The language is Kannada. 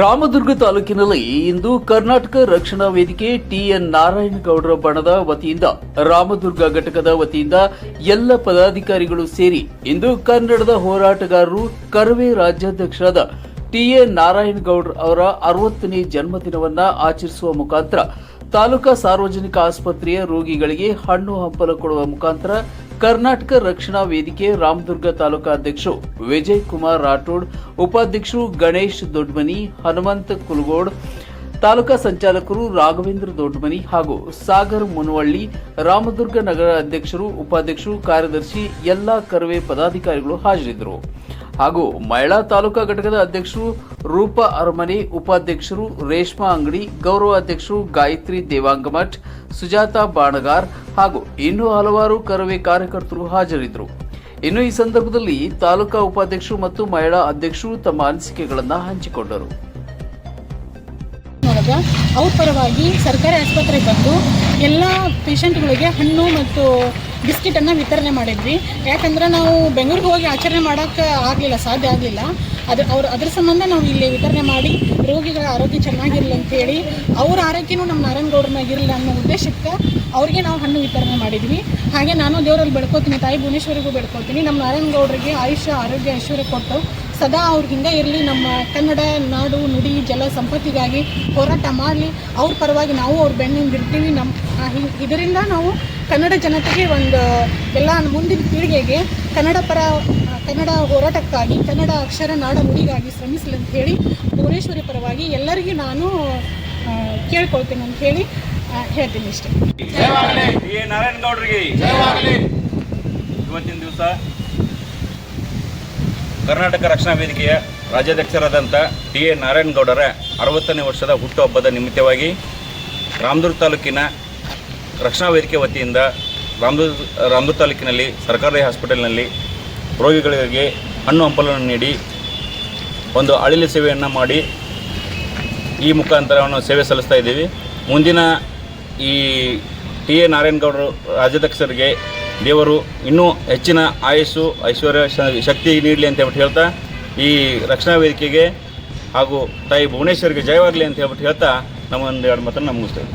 ರಾಮದುರ್ಗ ತಾಲೂಕಿನಲ್ಲಿ ಇಂದು ಕರ್ನಾಟಕ ರಕ್ಷಣಾ ವೇದಿಕೆ ಟಿಎನ್ ನಾರಾಯಣಗೌಡರ ಬಣದ ವತಿಯಿಂದ ರಾಮದುರ್ಗ ಘಟಕದ ವತಿಯಿಂದ ಎಲ್ಲ ಪದಾಧಿಕಾರಿಗಳು ಸೇರಿ ಇಂದು ಕನ್ನಡದ ಹೋರಾಟಗಾರರು ಕರವೇ ರಾಜ್ಯಾಧ್ಯಕ್ಷರಾದ ಟಿಎನ್ ನಾರಾಯಣಗೌಡರ್ ಅವರ 60ನೇ ಜನ್ಮದಿನವನ್ನು ಆಚರಿಸುವ ಮುಖಾಂತರ ತಾಲೂಕಾ ಸಾರ್ವಜನಿಕ ಆಸ್ಪತ್ರೆಯ ರೋಗಿಗಳಿಗೆ ಹಣ್ಣು ಹಂಪಲ ಕೊಡುವ ಮುಖಾಂತರ ಕರ್ನಾಟಕ ರಕ್ಷಣಾ ವೇದಿಕೆ ರಾಮದುರ್ಗ ತಾಲೂಕಾ ಅಧ್ಯಕ್ಷರು ವಿಜಯ್ ಕುಮಾರ್ ರಾಠೋಡ್, ಉಪಾಧ್ಯಕ್ಷರು ಗಣೇಶ್ ದೊಡ್ಡಮನಿ, ಹನುಮಂತ ಕುಲಗೋಡ್, ತಾಲೂಕಾ ಸಂಚಾಲಕರು ರಾಘವೇಂದ್ರ ದೊಡ್ಡಮನಿ ಹಾಗೂ ಸಾಗರ್ ಮುನವಳ್ಳಿ, ರಾಮದುರ್ಗ ನಗರ ಅಧ್ಯಕ್ಷರು, ಉಪಾಧ್ಯಕ್ಷರು, ಕಾರ್ಯದರ್ಶಿ ಎಲ್ಲಾ ಕರವೇ ಪದಾಧಿಕಾರಿಗಳು ಹಾಜರಿದ್ದರು. ಹಾಗೂ ಮಹಿಳಾ ತಾಲೂಕಾ ಘಟಕದ ಅಧ್ಯಕ್ಷರು ರೂಪಾ ಅರಮನೆ, ಉಪಾಧ್ಯಕ್ಷರು ರೇಷ್ಮಾ ಅಂಗಡಿ, ಗೌರವ ಅಧ್ಯಕ್ಷರು ಗಾಯತ್ರಿ ದೇವಾಂಗಮಠ್, ಸುಜಾತಾ ಬಾಣಗಾರ್ ಹಾಗೂ ಇನ್ನೂ ಹಲವಾರು ಕರವೇ ಕಾರ್ಯಕರ್ತರು ಹಾಜರಿದ್ದರು. ಇನ್ನು ಈ ಸಂದರ್ಭದಲ್ಲಿ ತಾಲೂಕಾ ಉಪಾಧ್ಯಕ್ಷರು ಮತ್ತು ಮಹಿಳಾ ಅಧ್ಯಕ್ಷರು ತಮ್ಮ ಅನಿಸಿಕೆಗಳನ್ನು ಹಂಚಿಕೊಂಡರು. ಅವ್ರ ಪರವಾಗಿ ಸರ್ಕಾರಿ ಆಸ್ಪತ್ರೆಗೆ ಬಂದು ಎಲ್ಲ ಪೇಷಂಟ್ಗಳಿಗೆ ಹಣ್ಣು ಮತ್ತು ಬಿಸ್ಕಿಟನ್ನು ವಿತರಣೆ ಮಾಡಿದ್ವಿ. ಯಾಕಂದ್ರೆ ನಾವು ಬೆಂಗಳೂರಿಗೆ ಹೋಗಿ ಆಚರಣೆ ಮಾಡೋಕ್ಕೆ ಆಗಲಿಲ್ಲ, ಸಾಧ್ಯ ಆಗಲಿಲ್ಲ. ಅದ್ರ ಸಂಬಂಧ ನಾವು ಇಲ್ಲಿ ವಿತರಣೆ ಮಾಡಿ ರೋಗಿಗಳ ಆರೋಗ್ಯ ಚೆನ್ನಾಗಿರಲಿ ಅಂತೇಳಿ, ಅವ್ರ ಆರೋಗ್ಯನೂ ನಮ್ಮ ನಾರಾಯಣಗೌಡರನ್ನಾಗಿರಲಿಲ್ಲ ಅನ್ನೋ ಉದ್ದೇಶಕ್ಕೆ ಅವ್ರಿಗೆ ನಾವು ಹಣ್ಣು ವಿತರಣೆ ಮಾಡಿದ್ವಿ. ಹಾಗೆ ನಾನು ದೇವರಲ್ಲಿ ಬೆಳ್ಕೊತೀನಿ, ತಾಯಿ ಭುವನೇಶ್ವರಿಗೂ ಬೆಳ್ಕೊತೀನಿ, ನಮ್ಮ ನಾರಾಯಣಗೌಡರಿಗೆ ಆಯುಷ್ಯ ಆರೋಗ್ಯ ಐಶ್ವರ್ಯ ಕೊಟ್ಟು ಸದಾ ಅವ್ರ ಹಿಂದೆ ಇರಲಿ, ನಮ್ಮ ಕನ್ನಡ ನಾಡು ನುಡಿ ಜಲ ಸಂಪತ್ತಿಗಾಗಿ ಹೋರಾಟ ಮಾಡಲಿ, ಅವ್ರ ಪರವಾಗಿ ನಾವು ಅವ್ರ ಬೆನ್ನಿಂದಿರ್ತೀವಿ. ಇದರಿಂದ ನಾವು ಕನ್ನಡ ಜನತೆಗೆ ಒಂದು ಎಲ್ಲ ಮುಂದಿನ ಪೀಳಿಗೆಗೆ ಕನ್ನಡ ಹೋರಾಟಕ್ಕಾಗಿ, ಕನ್ನಡ ಅಕ್ಷರ ನಾಡ ನುಡಿಗಾಗಿ ಶ್ರಮಿಸಲಿ ಅಂತ ಹೇಳಿ ಭುವನೇಶ್ವರಿ ಪರವಾಗಿ ಎಲ್ಲರಿಗೂ ನಾನು ಕೇಳ್ಕೊಳ್ತೀನಿ ಅಂತ ಹೇಳಿ ಹೇಳ್ತೀನಿ ಇಷ್ಟೇ. ನಾರಾಯಣಗೌಡರಿಗೆ ಇವತ್ತಿನ ದಿವಸ ಕರ್ನಾಟಕ ರಕ್ಷಣಾ ವೇದಿಕೆಯ ರಾಜ್ಯಾಧ್ಯಕ್ಷರಾದಂಥ ಟಿಎನ್ ನಾರಾಯಣಗೌಡರ 60ನೇ ವರ್ಷದ ಹುಟ್ಟುಹಬ್ಬದ ನಿಮಿತ್ತವಾಗಿ ರಾಮದುರ್ಗ ತಾಲೂಕಿನ ರಕ್ಷಣಾ ವೇದಿಕೆ ವತಿಯಿಂದ ರಾಮದುರ್ಗ ತಾಲೂಕಿನಲ್ಲಿ ಸರ್ಕಾರಿ ಹಾಸ್ಪಿಟಲ್ನಲ್ಲಿ ರೋಗಿಗಳಿಗೆ ಹಣ್ಣು ಹಂಪಲನ್ನು ನೀಡಿ ಒಂದು ಅಳಿಲು ಸೇವೆಯನ್ನು ಮಾಡಿ ಈ ಮುಖಾಂತರವನ್ನು ಸೇವೆ ಸಲ್ಲಿಸ್ತಾ ಇದ್ದೀವಿ. ಮುಂದಿನ ಈ ಟಿಎನ್ ನಾರಾಯಣಗೌಡರು ರಾಜ್ಯಾಧ್ಯಕ್ಷರಿಗೆ ದೇವರು ಇನ್ನೂ ಹೆಚ್ಚಿನ ಆಯುಸ್ಸು ಐಶ್ವರ್ಯ ಶಕ್ತಿ ನೀಡಲಿ ಅಂತ ಹೇಳ್ಬಿಟ್ಟು ಹೇಳ್ತಾ, ಈ ರಕ್ಷಣಾ ವೇದಿಕೆಗೆ ಹಾಗೂ ತಾಯಿ ಭುವನೇಶ್ವರಿಗೆ ಜಯವಾಗಲಿ ಅಂತ ಹೇಳ್ಬಿಟ್ಟು ಹೇಳ್ತಾ ನಮ್ಮ ಒಂದು ಎರಡು ಮಾತನ್ನು ಮುಗಿಸ್ತೇವೆ.